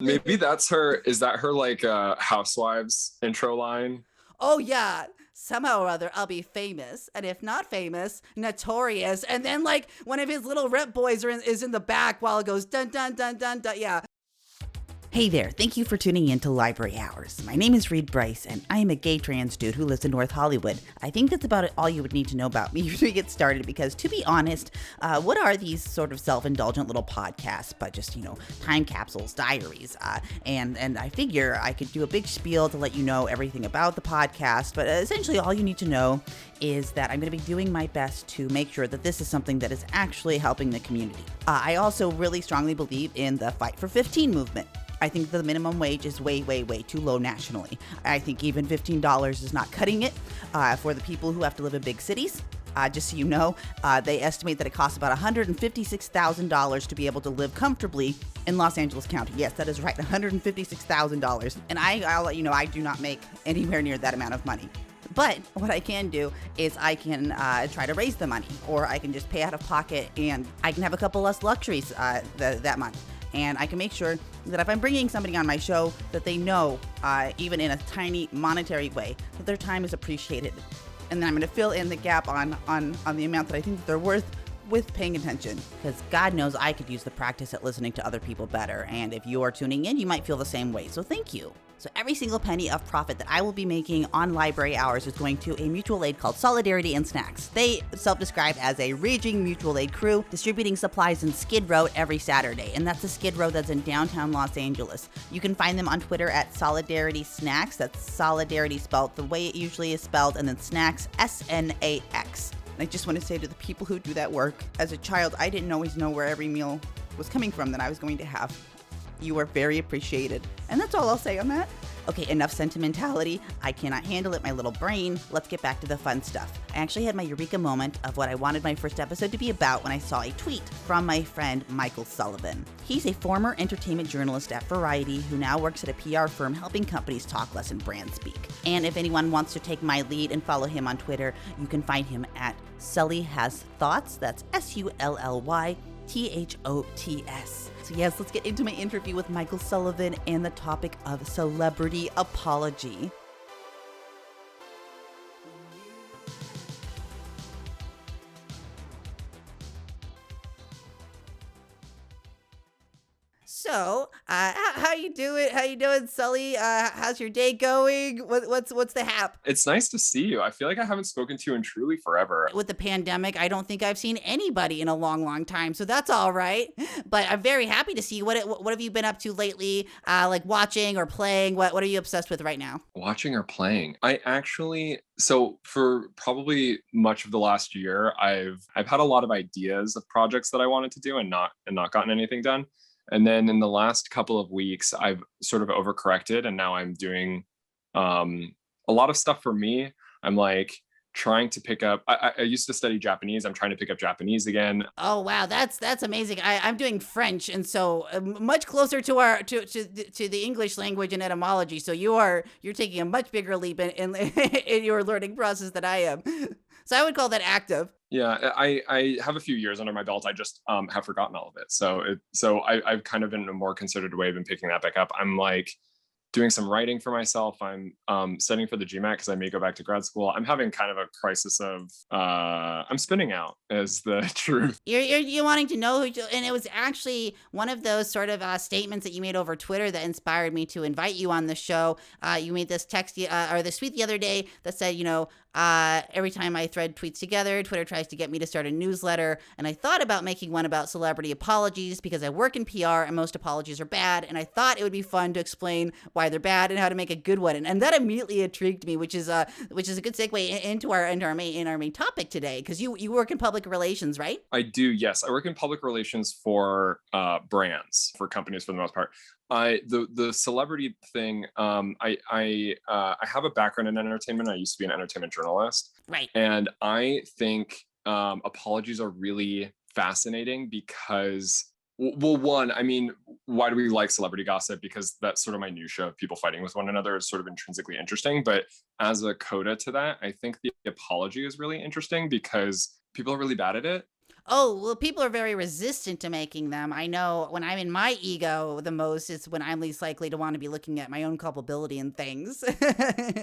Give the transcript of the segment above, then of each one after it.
Maybe that's her. Is that her like Housewives intro line? Oh yeah, somehow or other I'll be famous, and if not famous, notorious. And then like one of his little rep boys is in the back while it goes dun dun dun dun dun. Yeah. Hey there, thank you for tuning in to Library Hours. My name is Brice, and I am a gay trans dude who lives in North Hollywood. I think that's about all you would need to know about me before we get started, because to be honest, what are these sort of self-indulgent little podcasts but just, time capsules, diaries? And I figure I could do a big spiel to let you know everything about the podcast, but essentially all you need to know is that I'm going to be doing my best to make sure that this is something that is actually helping the community. I also really strongly believe in the Fight for 15 movement. I think the minimum wage is way, way, way too low nationally. I think even $15 is not cutting it for the people who have to live in big cities. Just so you know, they estimate that it costs about $156,000 to be able to live comfortably in Los Angeles County. Yes, that is right, $156,000. And I'll let you know, I do not make anywhere near that amount of money. But what I can do is I can try to raise the money, or I can just pay out of pocket, and I can have a couple less luxuries that month. And I can make sure that if I'm bringing somebody on my show, that they know, even in a tiny monetary way, that their time is appreciated. And then I'm going to fill in the gap on the amount that I think that they're worth with paying attention. Because God knows I could use the practice at listening to other people better. And if you are tuning in, you might feel the same way. So thank you. So every single penny of profit that I will be making on Library Hours is going to a mutual aid called Solidarity and Snacks. They self-describe as a raging mutual aid crew distributing supplies in Skid Row every Saturday. And that's a Skid Row that's in downtown Los Angeles. You can find them on Twitter at Solidarity Snacks. That's Solidarity spelled the way it usually is spelled, and then Snacks, S-N-A-X. I just want to say to the people who do that work, as a child, I didn't always know where every meal was coming from that I was going to have. You are very appreciated. And that's all I'll say on that. Okay, enough sentimentality. I cannot handle it, my little brain. Let's get back to the fun stuff. I actually had my eureka moment of what I wanted my first episode to be about when I saw a tweet from my friend Michael Sullivan. He's a former entertainment journalist at Variety who now works at a PR firm helping companies talk less and brand speak. And if anyone wants to take my lead and follow him on Twitter, you can find him at Sully Has Thoughts. That's SULLYTHOTS. So yes, let's get into my interview with Michael Sullivan and the topic of celebrity apology. So, how you doing? How you doing, Sully? How's your day going? What's the hap? It's nice to see you. I feel like I haven't spoken to you in truly forever. With the pandemic, I don't think I've seen anybody in a long, long time, so that's all right. But I'm very happy to see you. What have you been up to lately? Like watching or playing? What are you obsessed with right now? Watching or playing? I actually, so for probably much of the last year, I've had a lot of ideas of projects that I wanted to do and not gotten anything done. And then in the last couple of weeks, I've sort of overcorrected, and now I'm doing a lot of stuff for me. I'm like trying to pick up. I used to study Japanese. I'm trying to pick up Japanese again. Oh wow, that's amazing. I'm doing French, and so much closer to our to the English language and etymology. So you're taking a much bigger leap in your learning process than I am. So I would call that active. Yeah, I have a few years under my belt. I just have forgotten all of it. So I've kind of in a more considered way been picking that back up. I'm like doing some writing for myself. I'm studying for the GMAT because I may go back to grad school. I'm having kind of a crisis of I'm spinning out is the truth. You're wanting to know and it was actually one of those sort of statements that you made over Twitter that inspired me to invite you on the show. You made this text or this tweet the other day that said, every time I thread tweets together, Twitter tries to get me to start a newsletter. And I thought about making one about celebrity apologies because I work in PR and most apologies are bad. And I thought it would be fun to explain why they're bad and how to make a good one. And that immediately intrigued me, which is a good segue into our main topic today, because you work in public relations, right? I do, yes. I work in public relations for brands, for companies for the most part. The celebrity thing, I have a background in entertainment. I used to be an entertainment journalist. Right. And I think apologies are really fascinating because, well, one, I mean, why do we like celebrity gossip? Because that's sort of my new show of people fighting with one another is sort of intrinsically interesting. But as a coda to that, I think the apology is really interesting because people are really bad at it. Oh, well, people are very resistant to making them. I know when I'm in my ego the most, it's when I'm least likely to want to be looking at my own culpability in things.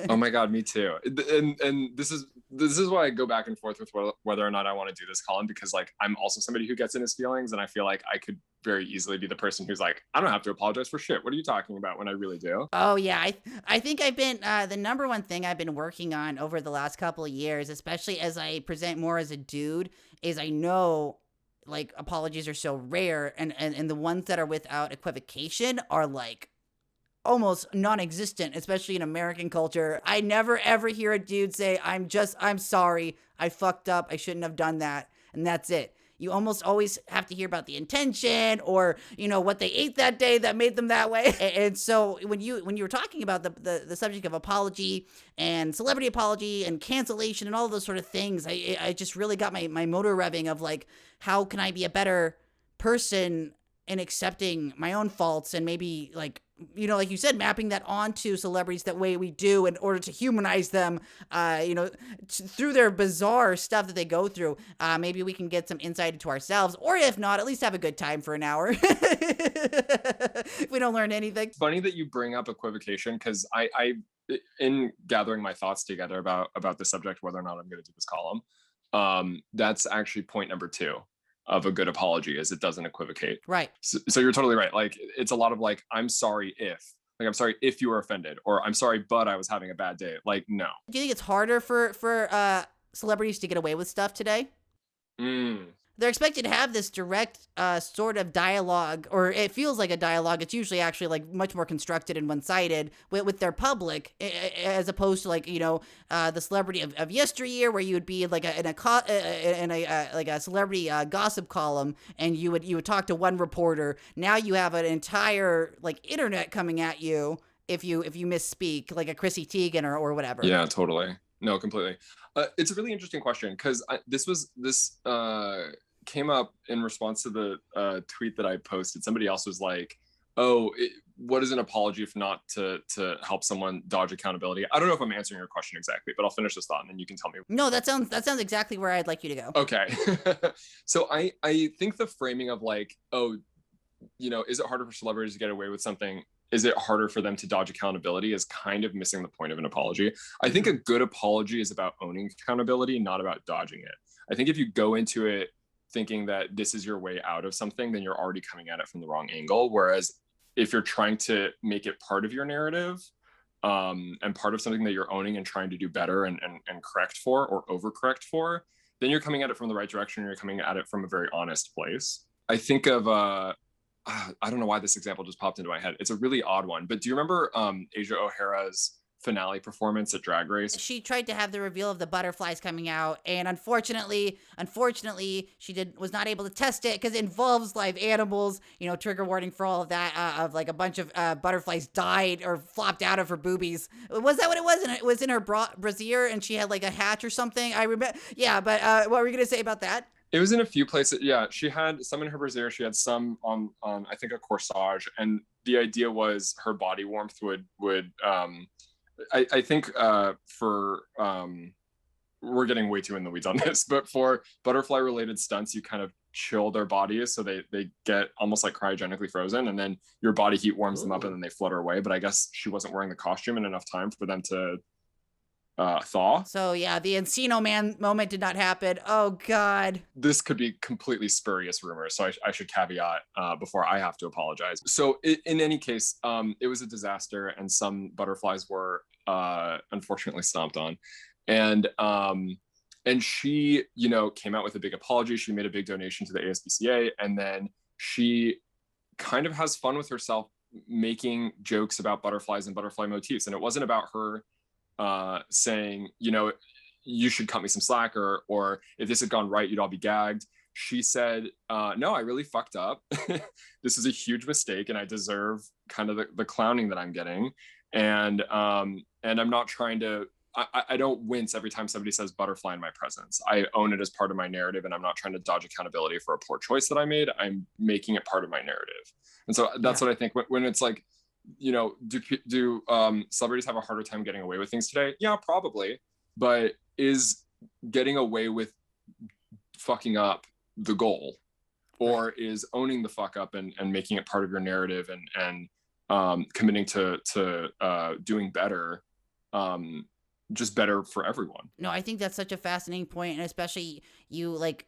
Oh my God, me too. And this is why I go back and forth with whether or not I want to do this, Colin, because like I'm also somebody who gets in his feelings, and I feel like I could very easily be the person who's like, I don't have to apologize for shit. What are you talking about? When I really do. Oh yeah, I think I've been the number one thing I've been working on over the last couple of years, especially as I present more as a dude, is I know like apologies are so rare, and the ones that are without equivocation are like almost non-existent, especially in American culture. I never ever hear a dude say, I'm sorry, I fucked up, I shouldn't have done that, and that's it. You almost always have to hear about the intention, or what they ate that day that made them that way. And so when you were talking about the subject of apology and celebrity apology and cancellation and all those sort of things, I just really got my motor revving of like, how can I be a better person in accepting my own faults, and maybe like, like you said, mapping that onto celebrities that way we do in order to humanize them, through their bizarre stuff that they go through. Maybe we can get some insight into ourselves, or if not, at least have a good time for an hour. If we don't learn anything. Funny that you bring up equivocation, because I in gathering my thoughts together about the subject, whether or not I'm going to do this column, that's actually point number 2 of a good apology, is it doesn't equivocate. Right. So you're totally right. Like it's a lot of like, I'm sorry I'm sorry if you were offended, or I'm sorry but I was having a bad day. Like, no. Do you think it's harder for celebrities to get away with stuff today? They're expected to have this direct sort of dialogue, or it feels like a dialogue. It's usually actually like much more constructed and one-sided with their public, as opposed to like, the celebrity of yesteryear, where you would be like in a celebrity gossip column, and you would talk to one reporter. Now you have an entire like internet coming at you if you misspeak, like a Chrissy Teigen or whatever. Yeah, totally. No, completely. It's a really interesting question, because this came up in response to the tweet that I posted. Somebody else was like, "Oh, what is an apology if not to help someone dodge accountability?" I don't know if I'm answering your question exactly, but I'll finish this thought and then you can tell me. No, that sounds exactly where I'd like you to go. Okay. So I think the framing of like, oh, is it harder for celebrities to get away with something? Is it harder for them to dodge accountability, is kind of missing the point of an apology. I think a good apology is about owning accountability, not about dodging it. I think if you go into it thinking that this is your way out of something, then you're already coming at it from the wrong angle. Whereas if you're trying to make it part of your narrative, and part of something that you're owning and trying to do better and correct for, or overcorrect for, then you're coming at it from the right direction. You're coming at it from a very honest place. I think of I don't know why this example just popped into my head. It's a really odd one, but do you remember Asia O'Hara's finale performance at Drag Race? She tried to have the reveal of the butterflies coming out, and unfortunately, she was not able to test it because it involves live animals. Trigger warning for all of that. Of like a bunch of butterflies died or flopped out of her boobies. Was that what it was? And it was in her brassiere, and she had like a hatch or something. I remember. Yeah, but what were you gonna say about that? It was in a few places. Yeah, she had some in her brassiere. She had some on I think a corsage, and the idea was her body warmth would I think for we're getting way too in the weeds on this, but for butterfly related stunts, you kind of chill their bodies so they get almost like cryogenically frozen, and then your body heat warms them up and then they flutter away. But I guess she wasn't wearing the costume in enough time for them to thaw. So yeah, the Encino Man moment did not happen. Oh God. This could be completely spurious rumors, so I should caveat before I have to apologize. So in any case, it was a disaster, and some butterflies were unfortunately stomped on, and she came out with a big apology. She made a big donation to the ASPCA, and then she kind of has fun with herself making jokes about butterflies and butterfly motifs, and it wasn't about her saying, you should cut me some slack, or if this had gone right, you'd all be gagged. She said, no, I really fucked up. This is a huge mistake, and I deserve kind of the clowning that I'm getting. And I'm not trying to, I don't wince every time somebody says butterfly in my presence. I own it as part of my narrative, and I'm not trying to dodge accountability for a poor choice that I made. I'm making it part of my narrative. And so that's what I think when it's like, do celebrities have a harder time getting away with things today? Yeah, probably. But is getting away with fucking up the goal, or is owning the fuck up and making it part of your narrative and committing to doing better, just better for everyone. No, I think that's such a fascinating point, and especially you like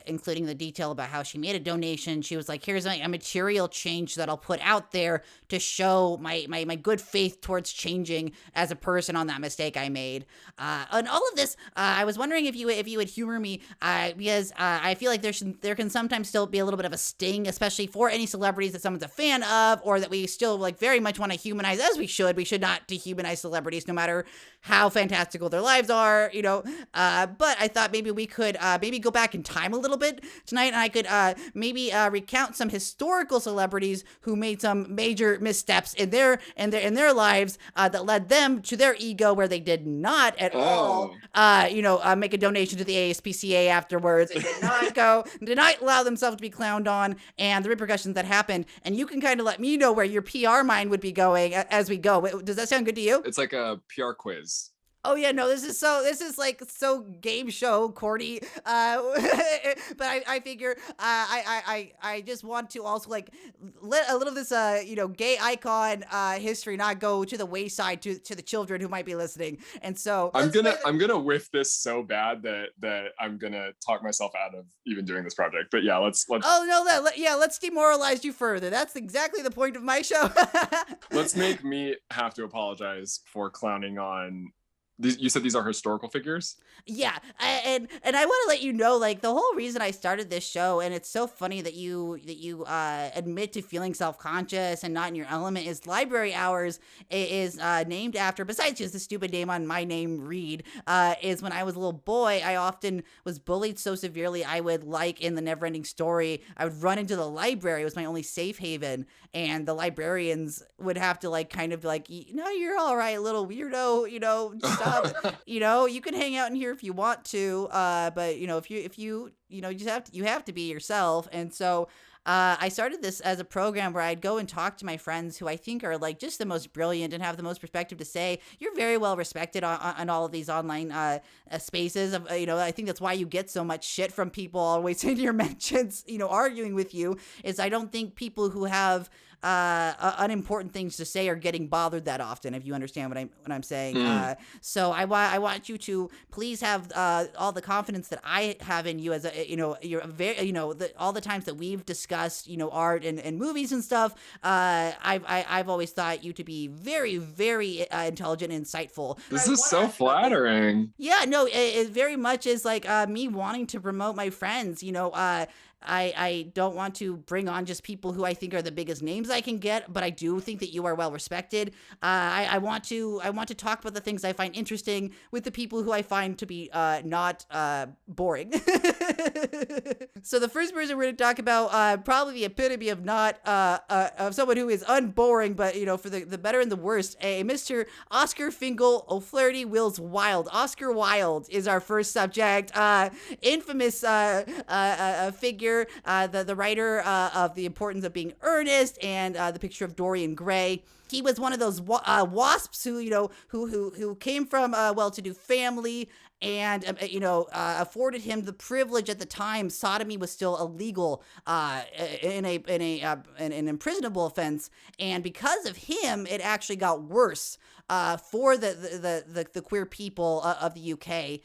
including the detail about how she made a donation. She was like, here's a material change that I'll put out there to show my good faith towards changing as a person on that mistake I made. And all of this, I was wondering if you would humor me, because I feel like there can sometimes still be a little bit of a sting, especially for any celebrities that someone's a fan of, or that we still like very much want to humanize, as we should. We should not dehumanize celebrities, no matter how fantastical their lives are, you know. But I thought maybe we could maybe go back in time a little bit tonight, and I could maybe recount some historical celebrities who made some major missteps in their lives that led them to their ego, where they did not at all, make a donation to the ASPCA afterwards, and did not allow themselves to be clowned on, and the repercussions that happened. And you can kind of let me know where your PR mind would be going as we go. Does that sound good to you? It's like a PR quiz. Oh yeah, no, this is like so game show corny. But I figure I just want to also like let a little of this gay icon history not go to the wayside to the children who might be listening. And so I'm gonna whiff this so bad that I'm gonna talk myself out of even doing this project. But yeah, let's. Oh no, let's demoralize you further. That's exactly the point of my show. Let's make me have to apologize for clowning on. You said these are historical figures? Yeah, and I want to let you know, like, the whole reason I started this show, and it's so funny that you admit to feeling self-conscious and not in your element, is Library Hours is named after, besides just the stupid name on my name, Reed, is when I was a little boy, I often was bullied so severely, I would, like in the Neverending Story, I would run into the library. It was my only safe haven, and the librarians would have to, like, kind of be like, no, you're all right, little weirdo, you can hang out in here if you want to, but if you you have to be yourself. And so I started this as a program where I'd go and talk to my friends who I think are like just the most brilliant and have the most perspective to say. You're very well respected on all of these online spaces. I think that's why you get so much shit from people always in your mentions, arguing with you, is I don't think people who have unimportant things to say are getting bothered that often, if you understand what I'm saying. So I want you to please have all the confidence that I have in you, as you're very, all the times that we've discussed, art and movies and stuff. I've always thought you to be very, very intelligent and insightful. This is so flattering. Yeah, no, it very much is like me wanting to promote my friends. I don't want to bring on just people who I think are the biggest names I can get, but I do think that you are well respected. I want to talk about the things I find interesting with the people who I find to be not boring. So the first person we're going to talk about, probably the epitome of not of someone who is unboring, but for the better and the worst, a Mr. Oscar Fingal O'Flaherty Wills Wilde. Oscar Wilde is our first subject. Infamous figure. The writer of The Importance of Being Earnest and The Picture of Dorian Gray. He was one of those wasps who came from a well-to-do family and afforded him the privilege at the time. Sodomy was still illegal in an imprisonable offense, and because of him, it actually got worse for the queer people of the UK.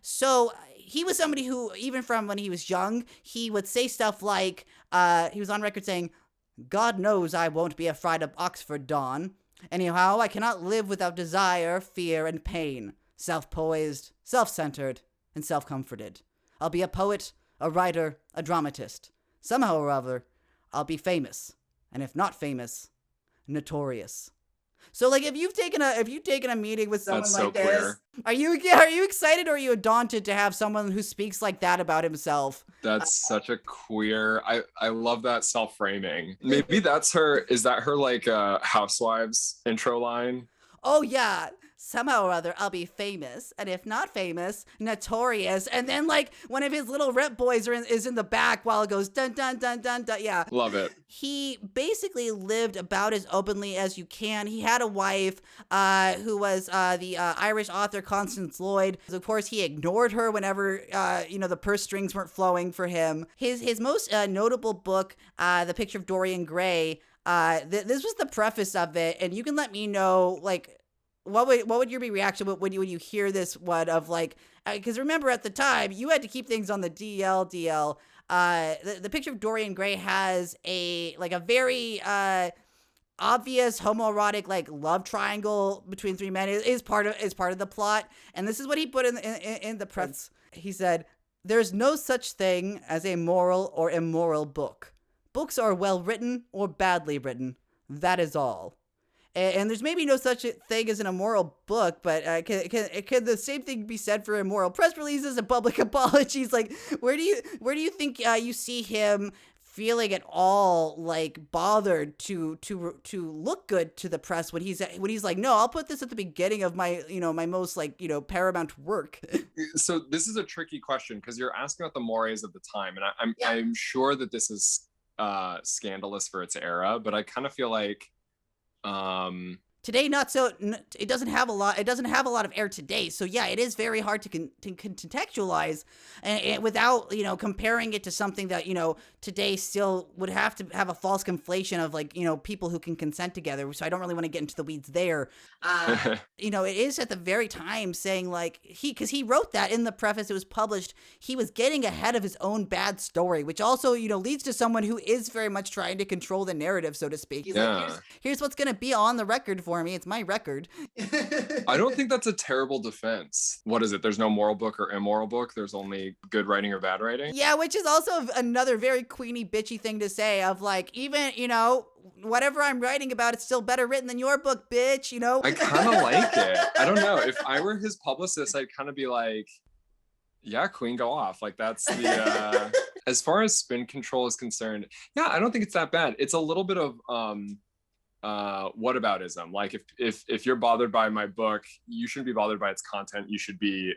So he was somebody who, even from when he was young, he would say stuff like, he was on record saying, "God knows I won't be afraid of Oxford dawn. Anyhow, I cannot live without desire, fear, and pain. Self-poised, self-centered, and self-comforted. I'll be a poet, a writer, a dramatist. Somehow or other, I'll be famous. And if not famous, notorious." So, like, if you've taken a meeting with someone That's like so this, queer. are you excited, or are you daunted to have someone who speaks like that about himself? That's such a queer. I love that self-framing. Maybe that's her. Is that her like Housewives intro line? oh yeah, somehow or other I'll be famous, and if not famous, notorious. And then like one of his little rep boys is in the back while it goes dun dun dun dun dun. Yeah, Love it. he basically lived about as openly as you can. He had a wife who was the Irish author Constance Lloyd. Of course, he ignored her whenever the purse strings weren't flowing for him. His most notable book, The Picture of Dorian Gray. This was the preface of it, and you can let me know like what would your reaction when you hear this one of like, because remember at the time you had to keep things on the DL. The Picture of Dorian Gray has a very obvious homoerotic like love triangle between three men is part of the plot, and this is what he put in the press. He said, "There's no such thing as a moral or immoral book. Books are well written or badly written. That is all." And there's maybe no such thing as an immoral book, but can the same thing be said for immoral press releases and public apologies? Like, where do you think you see him feeling at all like bothered to look good to the press when he's like, no, I'll put this at the beginning of my my most paramount work. So this is a tricky question because you're asking about the mores of the time, and I'm sure that this is scandalous for its era, but I kind of feel like today not so. It doesn't have a lot of air today, so yeah, it is very hard to contextualize and without comparing it to something that today still would have to have a false conflation of like people who can consent together. So I don't really want to get into the weeds there. It is at the very time saying like because he wrote that in the preface, it was published, he was getting ahead of his own bad story, which also leads to someone who is very much trying to control the narrative, so to speak. He's like, here's what's gonna be on the record for me. It's my record. I don't think that's a terrible defense. What is it? There's no moral book or immoral book. There's only good writing or bad writing. Yeah, which is also another very queeny bitchy thing to say of like, even, whatever I'm writing about, it's still better written than your book, bitch, I kind of like it. I don't know. If I were his publicist, I'd kind of be like, yeah, queen, go off. Like that's the, as far as spin control is concerned, yeah, I don't think it's that bad. It's a little bit of, whataboutism. Like if you're bothered by my book, you shouldn't be bothered by its content. You should be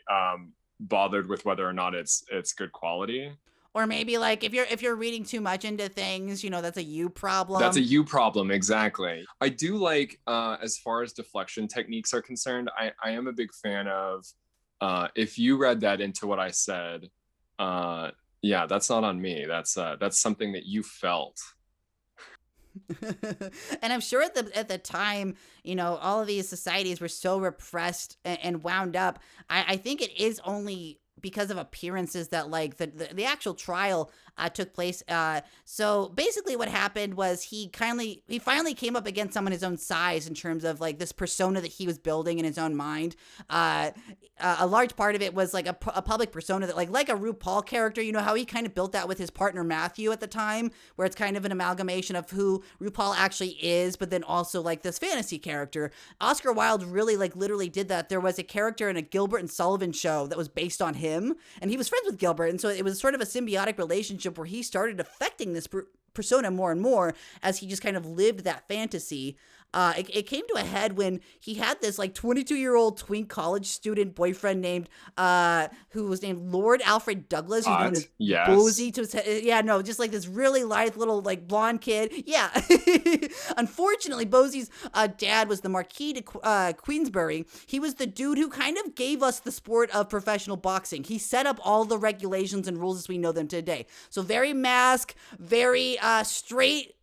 bothered with whether or not it's good quality. Or maybe like if you're reading too much into things, that's a you problem. That's a you problem, exactly. I do like as far as deflection techniques are concerned, I am a big fan of if you read that into what I said, yeah, that's not on me. That's something that you felt. And I'm sure at the time, all of these societies were so repressed and wound up. I think it is only because of appearances that like the actual trial took place. So basically what happened was he finally came up against someone his own size in terms of like this persona that he was building in his own mind. A large part of it was like a public persona that like a RuPaul character, how he kind of built that with his partner Matthew at the time, where it's kind of an amalgamation of who RuPaul actually is, but then also like this fantasy character. Oscar Wilde really like literally did that. There was a character in a Gilbert and Sullivan show that was based on him, and he was friends with Gilbert, and so it was sort of a symbiotic relationship where he started affecting this persona more and more as he just kind of lived that fantasy. It came to a head when he had this like 22-year-old twink college student boyfriend named who was named Lord Alfred Douglas, who's known as Bosie to his, just like this really lithe little like blonde kid. Yeah. Unfortunately, Bosie's dad was the Marquis de Queensberry. He was the dude who kind of gave us the sport of professional boxing. He set up all the regulations and rules as we know them today. So very mask, very straight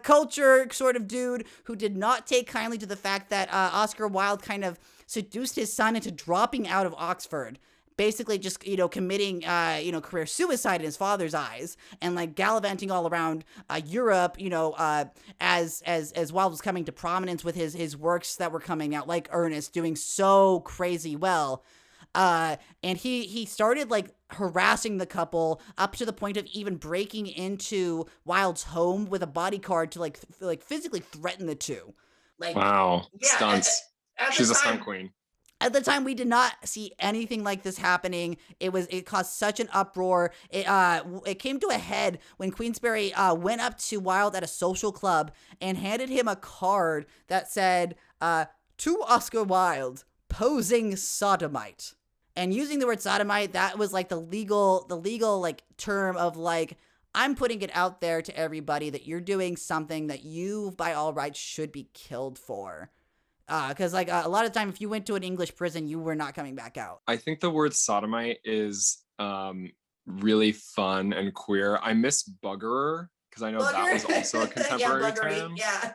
culture sort of dude who did not take kindly to the fact that Oscar Wilde kind of seduced his son into dropping out of Oxford, basically just committing career suicide in his father's eyes, and like gallivanting all around Europe, as Wilde was coming to prominence with his works that were coming out, like Ernest, doing so crazy well. And he started like harassing the couple up to the point of even breaking into Wilde's home with a bodyguard to like physically threaten the two. Like, wow, yeah, stunts. She's a stunt queen. At the time, we did not see anything like this happening. It caused such an uproar. It came to a head when Queensberry went up to Wilde at a social club and handed him a card that said, to Oscar Wilde, posing sodomite. And using the word sodomite, that was like the legal like term of like, I'm putting it out there to everybody that you're doing something that you, by all rights, should be killed for. Because like a lot of time, if you went to an English prison, you were not coming back out. I think the word sodomite is really fun and queer. I miss buggerer, because I know that was also a contemporary term. Yeah.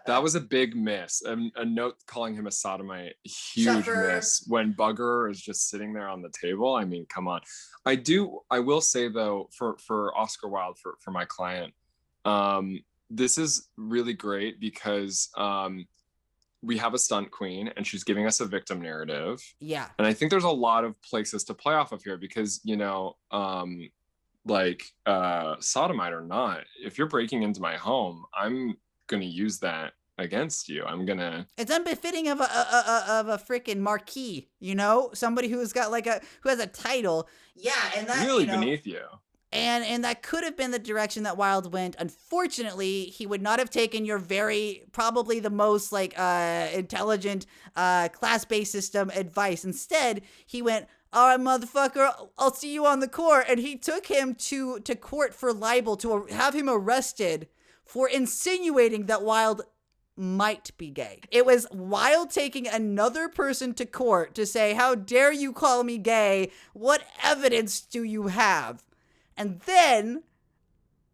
That was a big miss. A note calling him a sodomite, huge miss. When buggerer is just sitting there on the table. I mean, come on. I will say though, for Oscar Wilde, for my client, this is really great because we have a stunt queen and she's giving us a victim narrative. Yeah. And I think there's a lot of places to play off of here because, you know, sodomite or not, if you're breaking into my home, I'm going to use that against you. It's unbefitting of a freaking marquis, you know, somebody who's got who has a title. Yeah. And that really beneath you. And that could have been the direction that Wilde went. Unfortunately, he would not have taken your probably the most intelligent class-based system advice. Instead, he went, all right, motherfucker, I'll see you on the court. And he took him to court for libel, to have him arrested for insinuating that Wilde might be gay. It was Wilde taking another person to court to say, how dare you call me gay? What evidence do you have? And then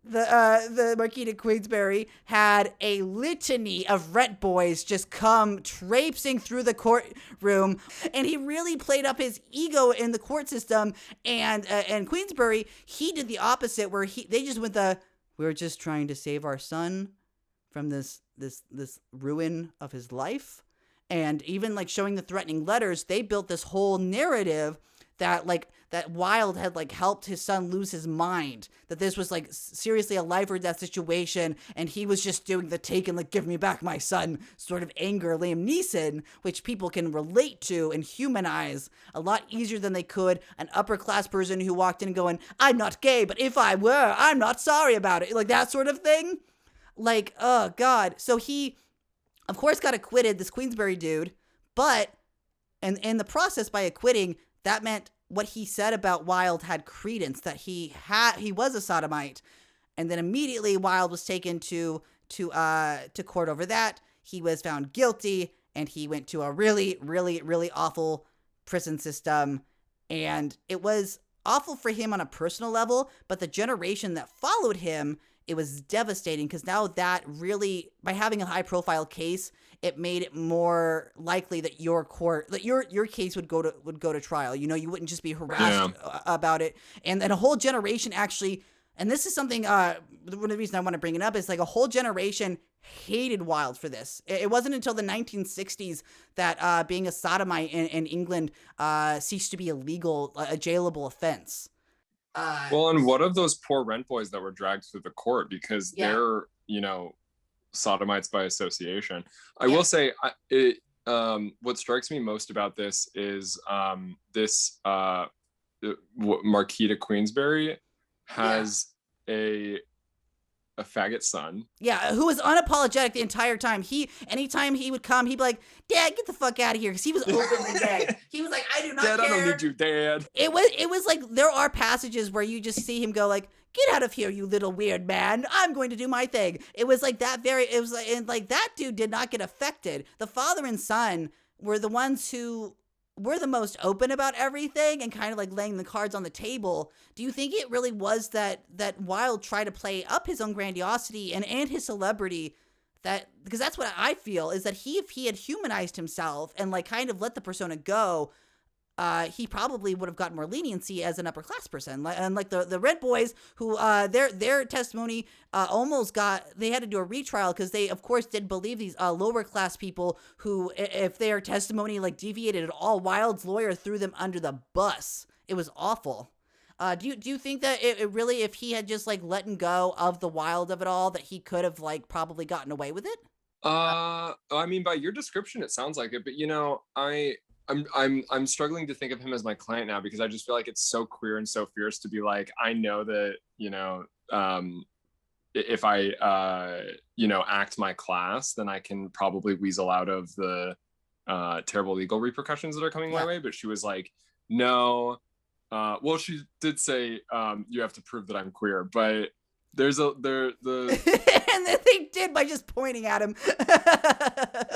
the Marquis de Queensberry had a litany of rent boys just come traipsing through the courtroom, and he really played up his ego in the court system. And Queensberry, he did the opposite, where they just went we're just trying to save our son from this ruin of his life. And even showing the threatening letters, they built this whole narrative that Wilde had helped his son lose his mind, that this was seriously a life or death situation, and he was just doing the take and give me back my son sort of anger. Liam Neeson, which people can relate to and humanize a lot easier than they could an upper class person who walked in going, I'm not gay, but if I were, I'm not sorry about it. That sort of thing. Oh God. So he, of course, got acquitted, this Queensberry dude, but and in the process, by acquitting, that meant what he said about Wilde had credence, that he was a sodomite. And then immediately Wilde was taken to court over that. He was found guilty, and he went to a really, really, really awful prison system. And it was awful for him on a personal level, but the generation that followed him, it was devastating, because now that really, by having a high profile case, it made it more likely that your case would go to trial. You know, you wouldn't just be harassed about it. And then a whole generation actually, and this is something, one of the reasons I want to bring it up is a whole generation hated Wilde for this. It wasn't until the 1960s that being a sodomite in England ceased to be illegal, a jailable offense. Well, and what of those poor rent boys that were dragged through the court because they're, sodomites by association? I will say, what strikes me most about this is this Marquis de Queensberry has a faggot son. Yeah, who was unapologetic the entire time. Anytime he would come, he'd be like, Dad, get the fuck out of here, because he was openly gay. He was like, I do not care. Dad, I don't need you, Dad. It was there are passages where you just see him go get out of here, you little weird man. I'm going to do my thing. It was that dude did not get affected. The father and son were the ones who were the most open about everything and kind of laying the cards on the table. Do you think it really was that Wilde tried to play up his own grandiosity and his celebrity? Because that's what I feel, is that if he had humanized himself and kind of let the persona go, he probably would have gotten more leniency as an upper class person. And the Red Boys, who their testimony they had to do a retrial, because they of course did believe these lower class people who, if their testimony deviated at all, Wilde's lawyer threw them under the bus. It was awful. Do you think that it really, if he had just let go of the Wilde of it all, that he could have probably gotten away with it? I mean, by your description, it sounds like it, but I'm struggling to think of him as my client now, because I just feel like it's so queer and so fierce to be I know that, if I act my class, then I can probably weasel out of the terrible legal repercussions that are coming my way. But she was like, no. Well, she did say you have to prove that I'm queer, but there's and then they did by just pointing at him.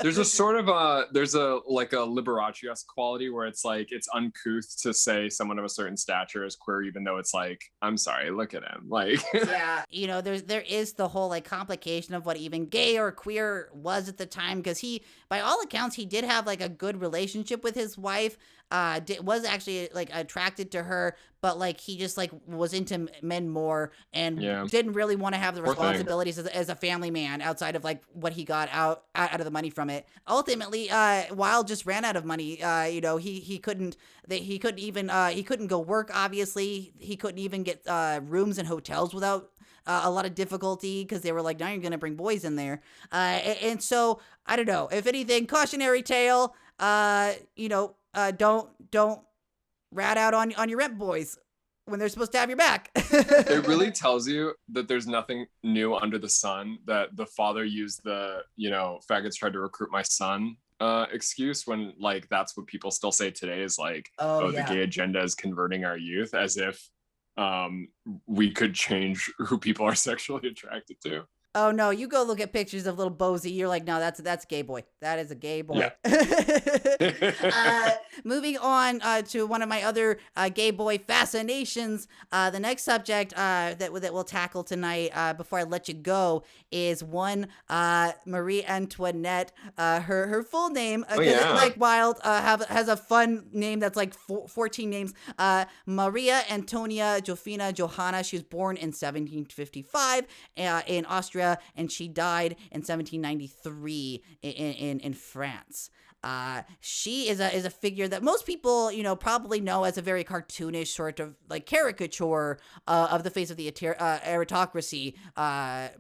There's a sort of there's a Liberace-esque quality where it's like it's uncouth to say someone of a certain stature is queer, even though it's like, I'm sorry, look at him. Like, yeah, there is the whole like complication of what even gay or queer was at the time, because he, by all accounts, he did have like a good relationship with his wife. Was actually like attracted to her, but like he just like was into men more and didn't really want to have the responsibilities as a family man outside of like what he got out of the money from it. Ultimately, Wilde just ran out of money. He couldn't go work. Obviously, he couldn't even get rooms in hotels without a lot of difficulty, because they were like, now you're gonna bring boys in there, and so I don't know. If anything, cautionary tale. Don't rat out on your rep boys when they're supposed to have your back. It really tells you that there's nothing new under the sun, that the father used the, faggots tried to recruit my son excuse, when like that's what people still say today is like, the gay agenda is converting our youth, as if we could change who people are sexually attracted to. Oh no, you go look at pictures of little Bozy, you're like, no, that's a gay boy. That is a gay boy. Yeah. Moving on to one of my other gay boy fascinations, the next subject that we'll tackle tonight, before I let you go, is one Marie Antoinette. Her full name, like Wilde, has a fun name that's like 14 names. Maria Antonia Josefina Johanna. She was born in 1755 in Austria, and she died in 1793 in France. She is a figure that most people, probably know as a very cartoonish sort of like caricature of the face of the aristocracy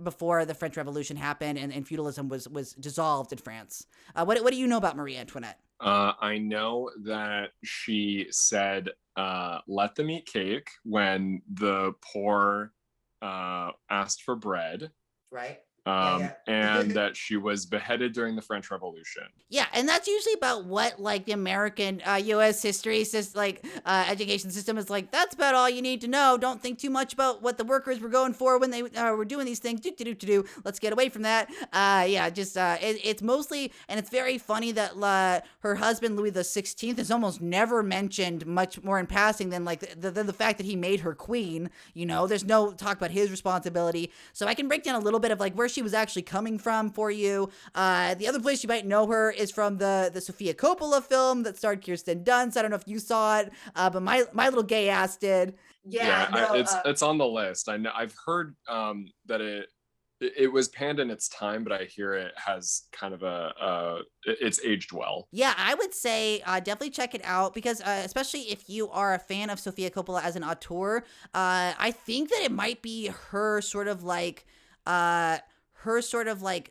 before the French Revolution happened and feudalism was dissolved in France. What do you know about Marie Antoinette? I know that she said, let them eat cake when the poor asked for bread. Right. And that she was beheaded during the French Revolution. Yeah, and that's usually about what like the American U.S. history education system is like. That's about all you need to know. Don't think too much about what the workers were going for when they were doing these things. Let's get away from that. It's mostly, and it's very funny that her husband Louis XVI is almost never mentioned much more in passing than like the fact that he made her queen. There's no talk about his responsibility. So I can break down a little bit of like where she was actually coming from for you. The other place you might know her is from the Sophia Coppola film that starred Kirsten Dunst. I don't know if you saw it, but my little gay ass did. It's on the list. I know, I've heard that it was panned in its time, but I hear it has kind of it's aged well. Yeah, I would say definitely check it out, because especially if you are a fan of Sophia Coppola as an auteur, I think that it might be her sort of like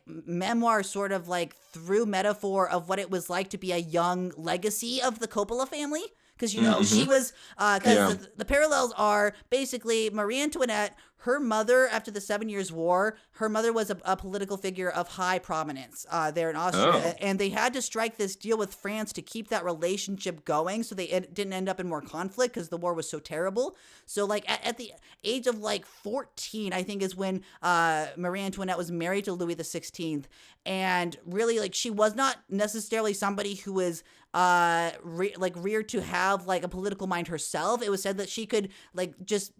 memoir, sort of like through metaphor of what it was like to be a young legacy of the Coppola family. Because, she was, the parallels are basically Marie Antoinette, her mother, after the 7 Years' War, her mother was a political figure of high prominence there in Austria. And they had to strike this deal with France to keep that relationship going so they didn't end up in more conflict because the war was so terrible. So, like, at the age of, like, 14, I think is when Marie Antoinette was married to Louis XVI. And really, like, she was not necessarily somebody who was reared to have like a political mind herself. It was said that she could like just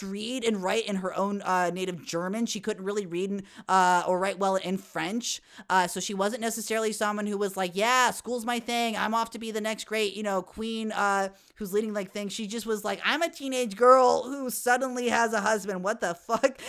read and write in her own native German. She couldn't really read or write well in French. So she wasn't necessarily someone who was like, yeah, school's my thing. I'm off to be the next great, queen who's leading like things. She just was like, I'm a teenage girl who suddenly has a husband. What the fuck?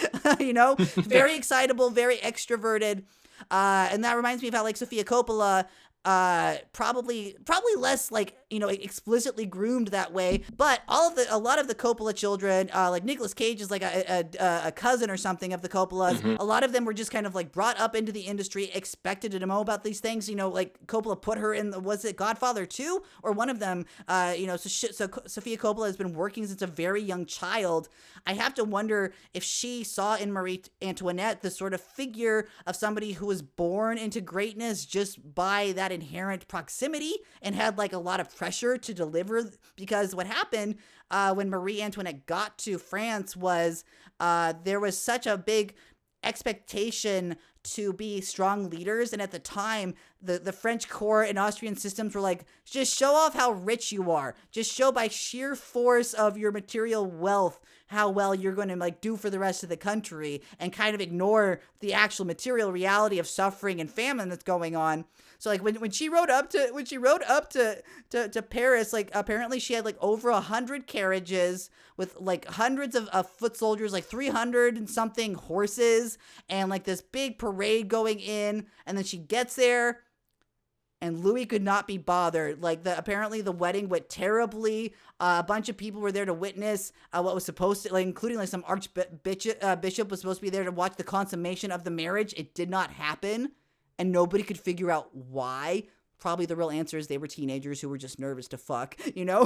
Very excitable, very extroverted. And that reminds me of how like Sophia Coppola probably less like, you know, explicitly groomed that way, but a lot of the Coppola children, like Nicolas Cage is like a cousin or something of the Coppolas. Mm-hmm. A lot of them were just kind of like brought up into the industry, expected to know about these things. You know, like Coppola put her in was it Godfather 2 or one of them? You know, so Sophia Coppola has been working since a very young child. I have to wonder if she saw in Marie Antoinette the sort of figure of somebody who was born into greatness just by that inherent proximity and had like a lot of pressure to deliver, because what happened when Marie Antoinette got to France was there was such a big expectation to be strong leaders, and at the time the French court and Austrian systems were like, just show off how rich you are, just show by sheer force of your material wealth how well you're going to like do for the rest of the country, and kind of ignore the actual material reality of suffering and famine that's going on. So like when she rode up to Paris, like apparently she had like over 100 carriages with like hundreds of foot soldiers, like 300 and something horses, and like this big parade going in. And then she gets there, and Louis could not be bothered. Like apparently the wedding went terribly. A bunch of people were there to witness what was supposed to, like, including like some archbishop was supposed to be there to watch the consummation of the marriage. It did not happen, and nobody could figure out why. Probably the real answer is they were teenagers who were just nervous to fuck, you know?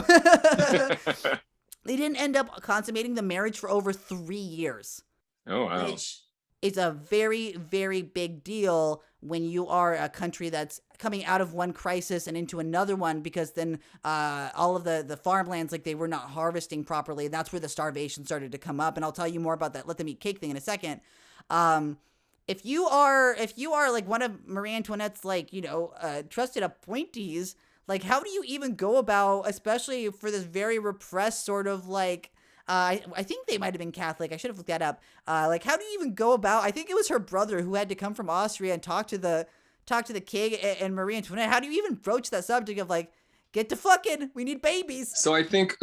They didn't end up consummating the marriage for over 3 years. Oh, wow. Which is a very, very big deal when you are a country that's coming out of one crisis and into another one, because then all of the farmlands, like, they were not harvesting properly. And that's where the starvation started to come up. And I'll tell you more about that let them eat cake thing in a second. If you are like one of Marie Antoinette's, like, you know, trusted appointees, like, how do you even go about, especially for this very repressed sort of like, I think they might have been Catholic. I should have looked that up. Like, how do you even go about? I think it was her brother who had to come from Austria and talk to the king and Marie Antoinette. How do you even broach that subject of like, get to fucking, we need babies? So I think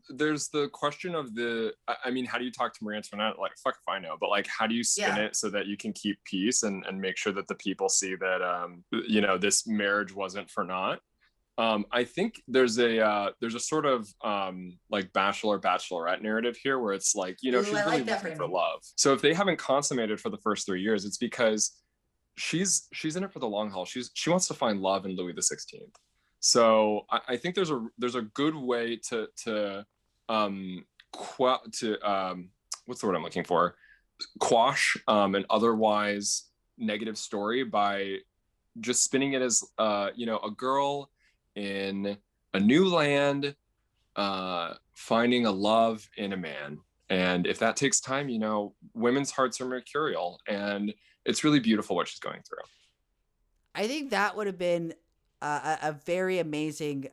there's the question of I mean, how do you talk to Marie Antoinette? Like, fuck if I know, but like, how do you spin it so that you can keep peace and make sure that the people see that you know, this marriage wasn't for naught? I think there's a sort of like bachelorette narrative here where it's like, you know, she's really looking for love. So if they haven't consummated for the first 3 years, it's because she's in it for the long haul. She wants to find love in Louis XVI. So I think there's a good way to what's the word I'm looking for? Quash an otherwise negative story by just spinning it as you know, a girl in a new land finding a love in a man. And if that takes time, you know, women's hearts are mercurial, and it's really beautiful what she's going through. I think that would have been a very amazing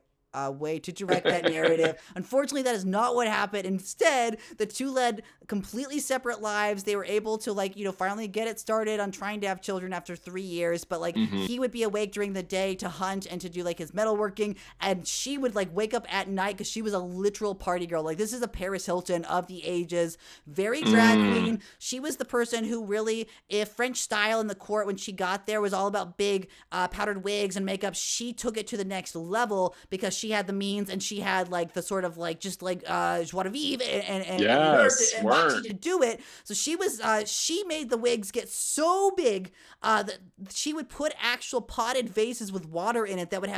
way to direct that narrative. Unfortunately, that is not what happened. Instead, the two led completely separate lives. They were able to, like, you know, finally get it started on trying to have children after 3 years. But like, he would be awake during the day to hunt and to do like his metalworking, and she would like wake up at night because she was a literal party girl. Like, this is a Paris Hilton of the ages, very drag queen. She was the person who really, if French style in the court when she got there was all about big powdered wigs and makeup, she took it to the next level because she had the means and she had like the sort of like just like joie de vivre and boxy to do it. So she was she made the wigs get so big that she would put actual potted vases with water in it that would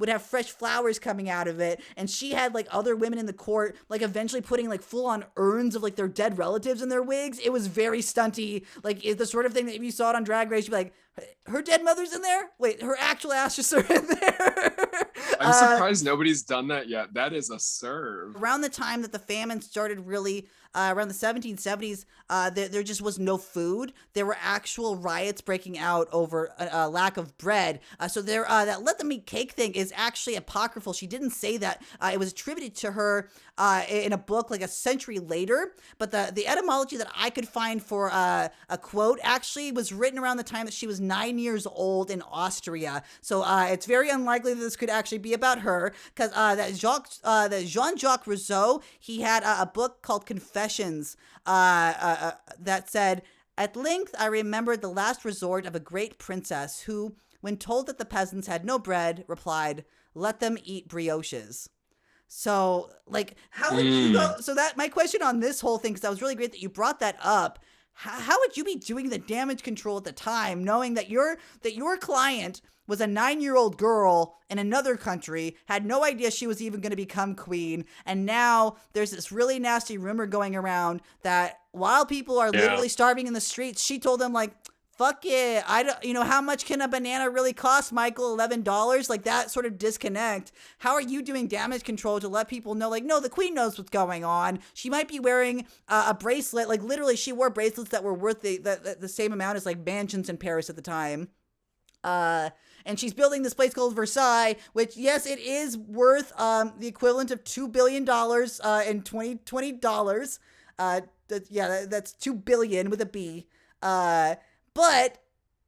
have fresh flowers coming out of it. And she had like other women in the court like eventually putting like full on urns of like their dead relatives in their wigs. It was very stunty. Like, it's the sort of thing that if you saw it on Drag Race, you'd be like, her dead mother's in there? Wait, her actual ashes are in there. I'm surprised nobody's done that yet. That is a serve. Around the time that the famine started really, around the 1770s, there just was no food. There were actual riots breaking out over a lack of bread. So there, that let them eat cake thing is actually apocryphal. She didn't say that. It was attributed to her in a book like a century later. But the etymology that I could find for a quote actually was written around the time that she was 9 years old in Austria. So it's very unlikely that this could actually be about her, because that Jean-Jacques Rousseau, he had a book called Confessions that said, "At length I remembered the last resort of a great princess who, when told that the peasants had no bread, replied, "Let them eat brioches." So, like, how would you go? So that my question on this whole thing, because that was really great that you brought that up. How would you be doing the damage control at the time, knowing that your client was a 9-year-old girl in another country, had no idea she was even going to become queen, and now there's this really nasty rumor going around that while people are literally starving in the streets, she told them, like, fuck it, I don't, how much can a banana really cost, Michael? $11? Like, that sort of disconnect. How are you doing damage control to let people know, like, no, the queen knows what's going on. She might be wearing a bracelet. Like, literally, she wore bracelets that were worth the same amount as, like, mansions in Paris at the time. And she's building this place called Versailles, which, yes, it is worth the equivalent of $2 billion in 2020 dollars. That's $2 billion with a B. But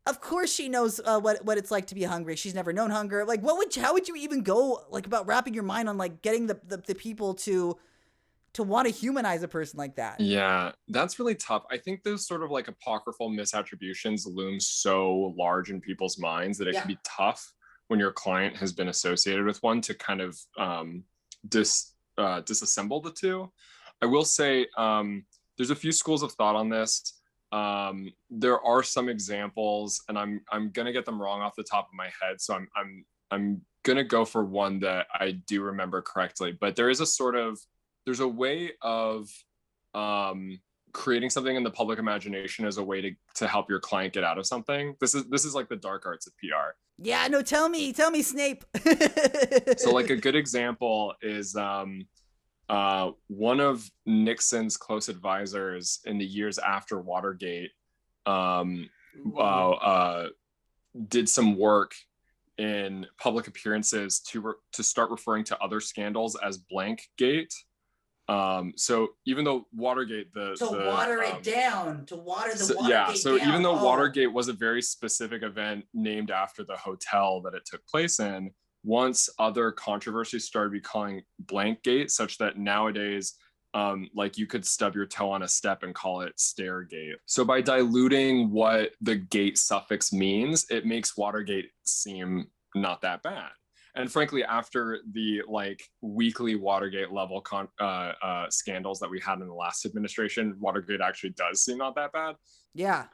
of course she knows what it's like to be hungry. She's never known hunger. Like, how would you even go, like, about wrapping your mind on, like, getting the people to want to humanize a person like that? Yeah, that's really tough. I think those sort of, like, apocryphal misattributions loom so large in people's minds that it can be tough when your client has been associated with one to kind of disassemble the two. I will say there's a few schools of thought on this. There are some examples, and I'm gonna get them wrong off the top of my head, so I'm gonna go for one that I do remember correctly. But there's a way of creating something in the public imagination as a way to help your client get out of something. This is like the dark arts of PR. Yeah, no, tell me, Snape. So, like, a good example is one of Nixon's close advisors in the years after Watergate did some work in public appearances to start referring to other scandals as blank gate. So even though Watergate, water it down. So even though Watergate was a very specific event named after the hotel that it took place in, once other controversies started becoming blank gate, such that nowadays, like, you could stub your toe on a step and call it Stairgate. So by diluting what the gate suffix means, it makes Watergate seem not that bad. And frankly, after the, like, weekly Watergate level scandals that we had in the last administration, Watergate actually does seem not that bad. Yeah.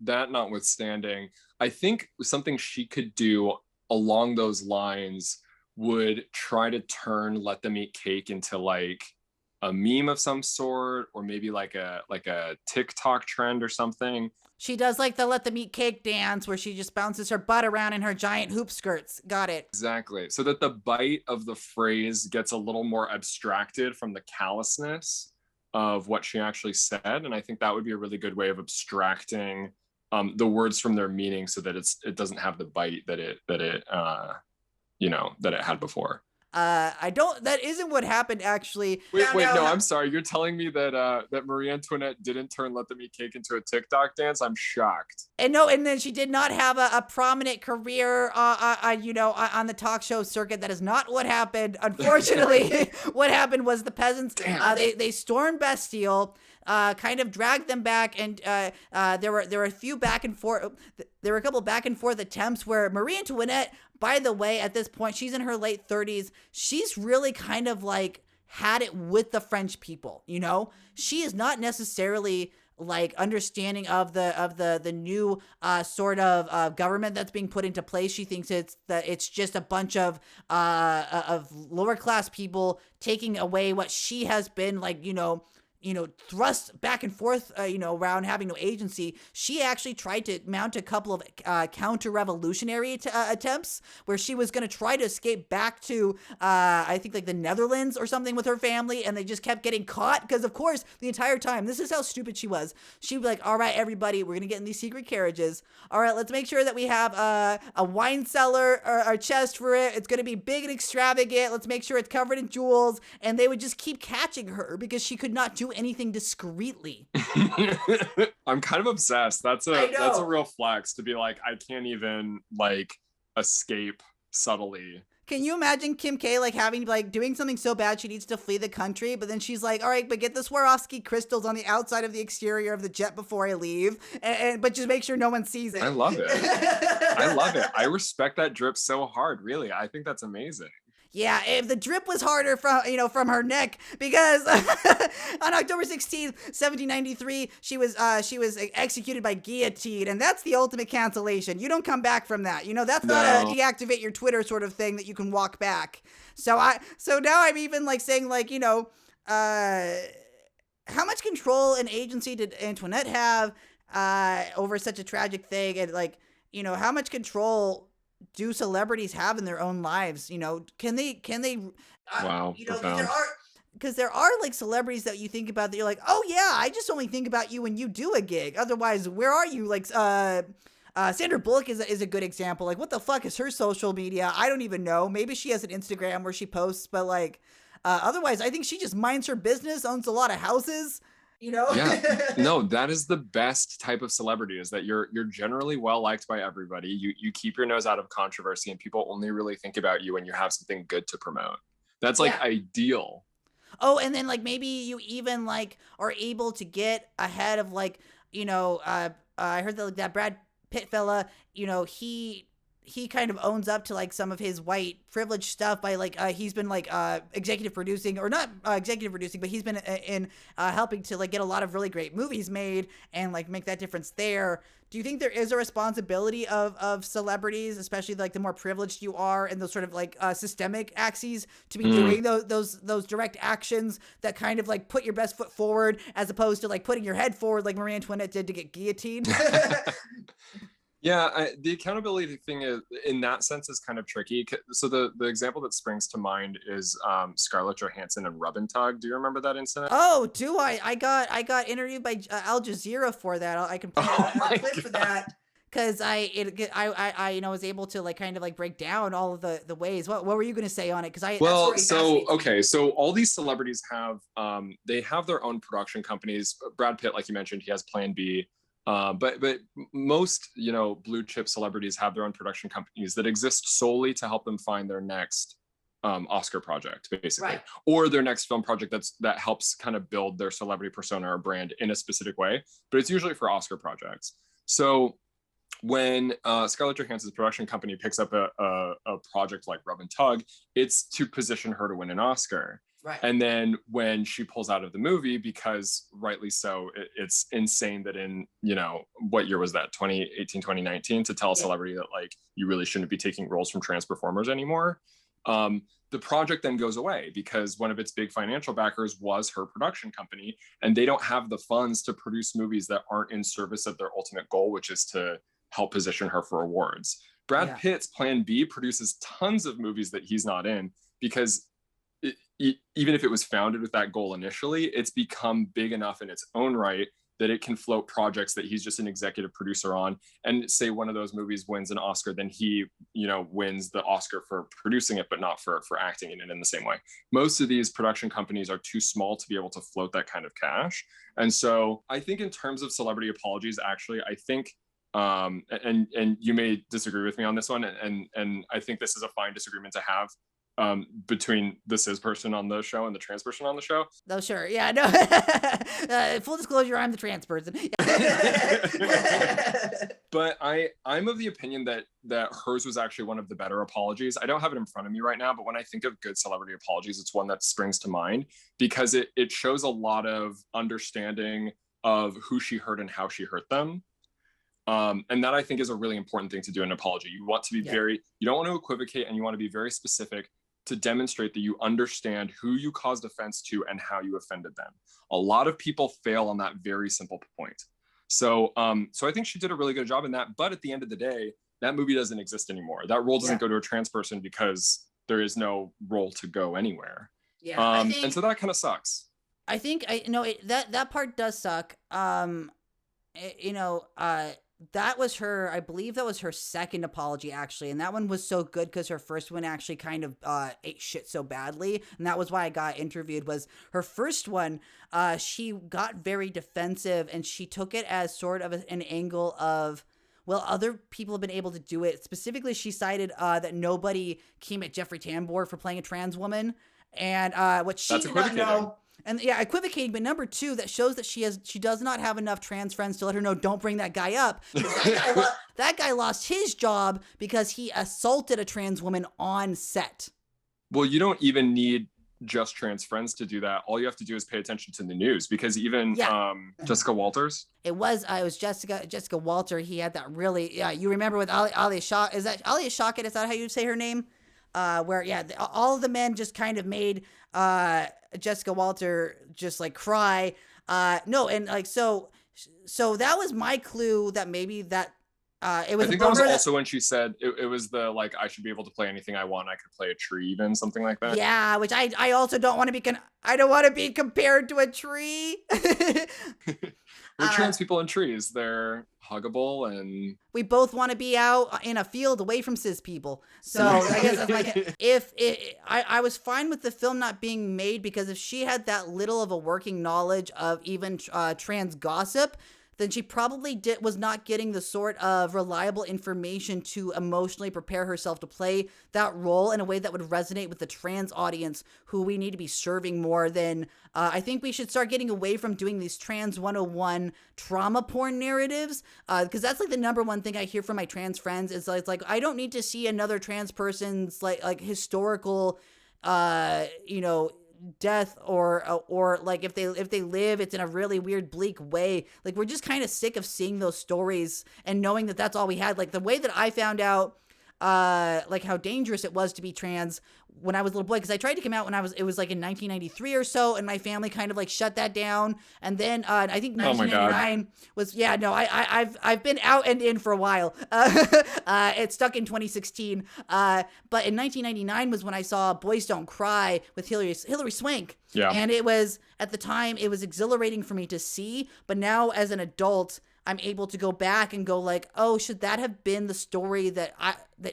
That notwithstanding, I think something she could do along those lines would try to turn Let Them Eat Cake into, like, a meme of some sort, or maybe like a TikTok trend or something. She does, like, the Let Them Eat Cake dance where she just bounces her butt around in her giant hoop skirts. Got it. Exactly. So that the bite of the phrase gets a little more abstracted from the callousness of what she actually said. And I think that would be a really good way of abstracting the words from their meaning, so that it doesn't have the bite that it had before. That isn't what happened, actually. No, I'm sorry. You're telling me that Marie Antoinette didn't turn Let Them Eat Cake into a TikTok dance? I'm shocked. And then she did not have a prominent career, on the talk show circuit. That is not what happened. Unfortunately, what happened was the peasants, they stormed Bastille, kind of dragged them back, and there were a few back and forth. There were a couple back and forth attempts where Marie Antoinette, by the way, at this point, she's in her late 30s. She's really kind of, like, had it with the French people, She is not necessarily, like, understanding of the new sort of government that's being put into place. She thinks it's just a bunch of lower class people taking away what she has been, like, thrust back and forth, around having no agency. She actually tried to mount a couple of counter-revolutionary attempts where she was going to try to escape back to, I think, like, the Netherlands or something with her family, and they just kept getting caught because, of course, the entire time, this is how stupid she was. She'd be like, all right, everybody, we're going to get in these secret carriages. All right, let's make sure that we have a wine cellar or a chest for it. It's going to be big and extravagant. Let's make sure it's covered in jewels. And they would just keep catching her because she could not do anything discreetly. I'm kind of obsessed. That's a real flex to be like, I can't even, like, escape subtly. Can you imagine Kim K like having like doing something so bad she needs to flee the country, but then she's like, all right, but get the Swarovski crystals on the outside of the exterior of the jet before I leave, but just make sure no one sees it. I love it. I love it. I respect that drip so hard. Really, I think that's amazing. Yeah, if the drip was harder from her neck, because on October 16th, 1793, she was executed by guillotine, and that's the ultimate cancellation. You don't come back from that. That's not a deactivate your Twitter sort of thing that you can walk back. So now I'm even like saying like, how much control and agency did Antoinette have over such a tragic thing, and like, how much control do celebrities have in their own lives? Can they Wow, profound. because there are like celebrities that you think about that you're like, oh yeah, I just only think about you when you do a gig. Otherwise, where are you? Like Sandra Bullock is a good example. Like, what the fuck is her social media? I don't even know. Maybe she has an Instagram where she posts, but like otherwise I think she just minds her business, owns a lot of houses. Yeah, no, that is the best type of celebrity, is that you're generally well liked by everybody. You keep your nose out of controversy, and people only really think about you when you have something good to promote. That's like ideal. Oh, and then like maybe you even like are able to get ahead of like, I heard that like that Brad Pitt fella, he kind of owns up to like some of his white privilege stuff by like he's been like executive producing, or not executive producing, but he's been in helping to like get a lot of really great movies made and like make that difference there. Do you think there is a responsibility of celebrities, especially like the more privileged you are and those sort of like systemic axes, to be doing those direct actions that kind of like put your best foot forward, as opposed to like putting your head forward like Marie Antoinette did to get guillotined? Yeah, the accountability thing is, in that sense, is kind of tricky. So the example that springs to mind is Scarlett Johansson and Rub and Tug. Do you remember that incident? Oh, do I? I got interviewed by Al Jazeera for that. I can play a clip for that, because I was able to like kind of like break down all of the ways. What were you going to say on it? Because so all these celebrities have they have their own production companies. Brad Pitt, like you mentioned, he has Plan B. But most, blue chip celebrities have their own production companies that exist solely to help them find their next Oscar project, basically, right, or their next film project that helps kind of build their celebrity persona or brand in a specific way. But it's usually for Oscar projects. So when Scarlett Johansson's production company picks up a project like Rub and Tug, it's to position her to win an Oscar. right. And then when she pulls out of the movie, because rightly so, it's insane that in, what year was that? 2018, 2019, to tell a celebrity that like, you really shouldn't be taking roles from trans performers anymore. The project then goes away because one of its big financial backers was her production company, and they don't have the funds to produce movies that aren't in service of their ultimate goal, which is to help position her for awards. Brad Pitt's Plan B produces tons of movies that he's not in, because even if it was founded with that goal initially, it's become big enough in its own right that it can float projects that he's just an executive producer on. And say one of those movies wins an Oscar, then he, wins the Oscar for producing it, but not for acting in it in the same way. Most of these production companies are too small to be able to float that kind of cash. And so I think in terms of celebrity apologies, actually, I think, and you may disagree with me on this one, and I think this is a fine disagreement to have, between the cis person on the show and the trans person on the show. Oh, sure. Yeah, no. Full disclosure, I'm the trans person. But I'm of the opinion that hers was actually one of the better apologies. I don't have it in front of me right now, but when I think of good celebrity apologies, it's one that springs to mind, because it shows a lot of understanding of who she hurt and how she hurt them. And that I think is a really important thing to do in an apology. You want to be you don't want to equivocate, and you want to be very specific to demonstrate that you understand who you caused offense to and how you offended them. A lot of people fail on that very simple point. So I think she did a really good job in that. But at the end of the day, that movie doesn't exist anymore. That role doesn't go to a trans person because there is no role to go anywhere. Yeah. And so that kind of sucks. I think that part does suck. That was I believe that was her second apology, actually. And that one was so good because her first one actually kind of ate shit so badly. And that was why I got interviewed. Was her first one, she got very defensive, and she took it as sort of an angle of, well, other people have been able to do it. Specifically, she cited that nobody came at Jeffrey Tambor for playing a trans woman, and what she did not know. And yeah, equivocating. But number two, that shows that she does not have enough trans friends to let her know, don't bring that guy up. That guy lost his job because he assaulted a trans woman on set. Well, you don't even need just trans friends to do that. All you have to do is pay attention to the news, because even Jessica Walters. It was Jessica Walter. He had that really, you remember with Ali Shawkat, is that Ali Shawkat? Is that how you say her name? Where all of the men just kind of made Jessica Walter just like cry. No, and like so that was my clue that maybe that it was. I think that was also when she said it was the like, I should be able to play anything I want. I could play a tree, even something like that. Yeah, which I also don't want to be. I don't want to be compared to a tree. We're trans people in trees. They're huggable, and we both want to be out in a field away from cis people. So I guess that's like, I was fine with the film not being made, because if she had that little of a working knowledge of even trans gossip, then she probably was not getting the sort of reliable information to emotionally prepare herself to play that role in a way that would resonate with the trans audience, who we need to be serving more than. I think we should start getting away from doing these trans 101 trauma porn narratives, because that's like the number one thing I hear from my trans friends is like I don't need to see another trans person's like historical, death or like if they live, it's in a really weird bleak way. Like, we're just kind of sick of seeing those stories and knowing that that's all we had. Like, the way that I found out like how dangerous it was to be trans when I was a little boy, because I tried to come out when it was like in 1993 or so, and my family kind of like shut that down. And then I think 1999 was I've been out and in for a while. It stuck in 2016. But in 1999 was when I saw Boys Don't Cry with Hilary Swank. Yeah. And it was, at the time, it was exhilarating for me to see. But now as an adult, I'm able to go back and go like, oh, should that have been the story that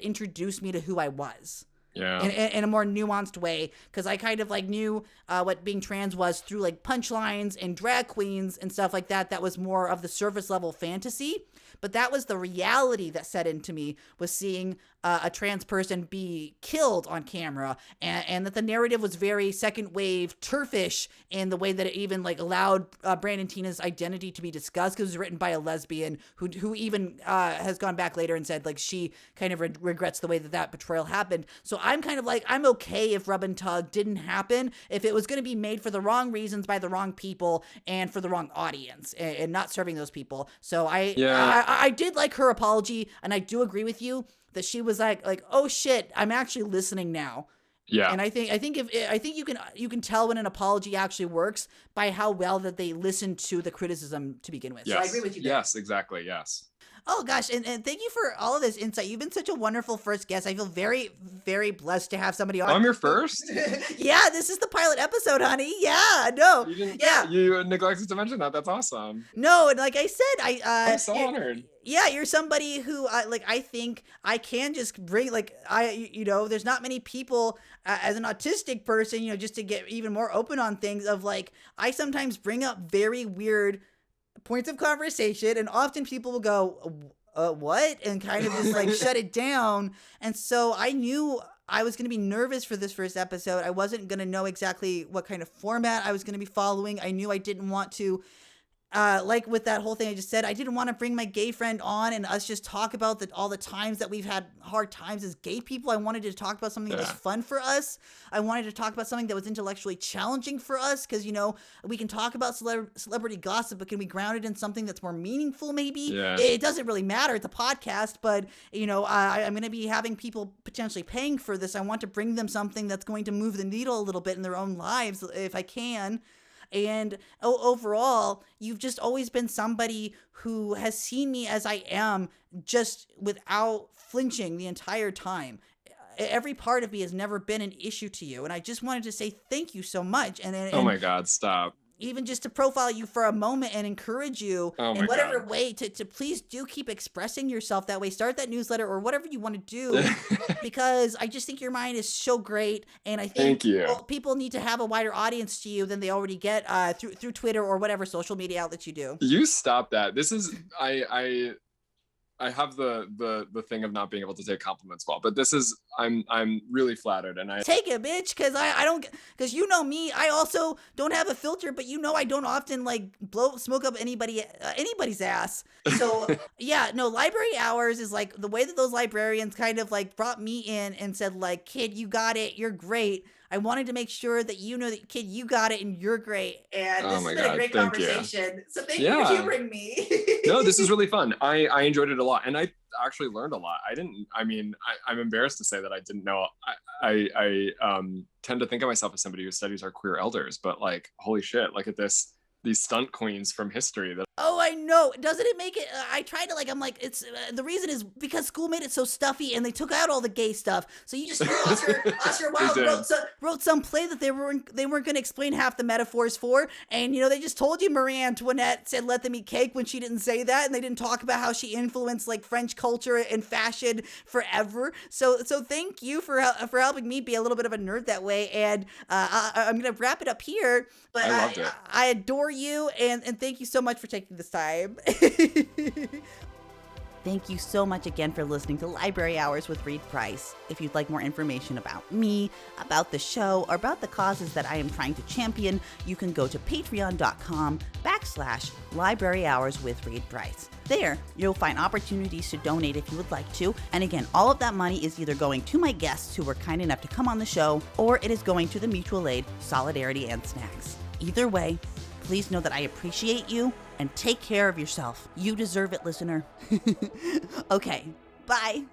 introduced me to who I was? Yeah. In a more nuanced way, because I kind of like knew what being trans was through like punchlines and drag queens and stuff like that. That was more of the surface level fantasy. But that was the reality that set into me, was seeing a trans person be killed on camera, and that the narrative was very second wave turfish in the way that it even like allowed Brandon Tina's identity to be discussed, because it was written by a lesbian who even has gone back later and said like she kind of regrets the way that betrayal happened. So I'm kind of like, I'm okay if Rub and Tug didn't happen, if it was going to be made for the wrong reasons by the wrong people and for the wrong audience and not serving those people. So I did like her apology, and I do agree with you that she was like, oh shit, I'm actually listening now. Yeah. And I think you can tell when an apology actually works by how well that they listen to the criticism to begin with. Yes. So I agree with you there. Yes, exactly. Yes. Oh gosh, and thank you for all of this insight. You've been such a wonderful first guest. I feel very, very blessed to have somebody on. I'm your first? Yeah, this is the pilot episode, honey. Yeah, no. You neglected to mention that. That's awesome. No, and like I said, I'm so honored. Yeah, you're somebody who I think I can just bring, like, there's not many people as an autistic person, just to get even more open on things of like, I sometimes bring up very weird points of conversation, and often people will go, what? And kind of just like shut it down. And so I knew I was going to be nervous for this first episode. I wasn't going to know exactly what kind of format I was going to be following. I knew I didn't want to, like with that whole thing I just said, I didn't want to bring my gay friend on and us just talk about all the times that we've had hard times as gay people. I wanted to talk about something that was fun for us. I wanted to talk about something that was intellectually challenging for us, because, we can talk about celebrity gossip, but can we ground it in something that's more meaningful maybe? Yeah. It doesn't really matter. It's a podcast, but, I'm going to be having people potentially paying for this. I want to bring them something that's going to move the needle a little bit in their own lives if I can. And overall, you've just always been somebody who has seen me as I am, just without flinching the entire time. Every part of me has never been an issue to you. And I just wanted to say thank you so much. And oh my God, stop. Even just to profile you for a moment and encourage you in whatever way to please do keep expressing yourself that way. Start that newsletter or whatever you want to do, because I just think your mind is so great. And I think people need to have a wider audience to you than they already get through Twitter or whatever social media outlets you do. You stop that. This is, I have the thing of not being able to take compliments well, but this is I'm really flattered, and I take it, bitch, because I don't, because you know me, I also don't have a filter, but you know I don't often like blow smoke up anybody's ass. So yeah, no, library hours is like the way that those librarians kind of like brought me in and said like, kid, you got it, you're great. I wanted to make sure that you know that, kid, you got it and you're great. And this has been a great conversation. So thank you for humoring me. No, this is really fun. I enjoyed it a lot. And I actually learned a lot. I'm embarrassed to say that I didn't know. I tend to think of myself as somebody who studies our queer elders, but like, holy shit, look at these stunt queens from history that oh, I know. Doesn't it make it? I tried to I'm like, it's the reason is because school made it so stuffy and they took out all the gay stuff. So you just Oscar Wilde wrote some play that they weren't going to explain half the metaphors for, and they just told you Marie Antoinette said let them eat cake when she didn't say that, and they didn't talk about how she influenced like French culture and fashion forever. So thank you for helping me be a little bit of a nerd that way, and I'm gonna wrap it up here. But I loved it. I adore you, and thank you so much for taking this time. Thank you so much again for listening to Library Hours with Reed Brice. If you'd like more information about me, about the show, or about the causes that I am trying to champion, you can go to patreon.com/Library Hours with Reed Brice. There, you'll find opportunities to donate if you would like to. And again, all of that money is either going to my guests who were kind enough to come on the show, or it is going to the mutual aid, Solidarity, and Snacks. Either way, please know that I appreciate you and take care of yourself. You deserve it, listener. Okay, bye.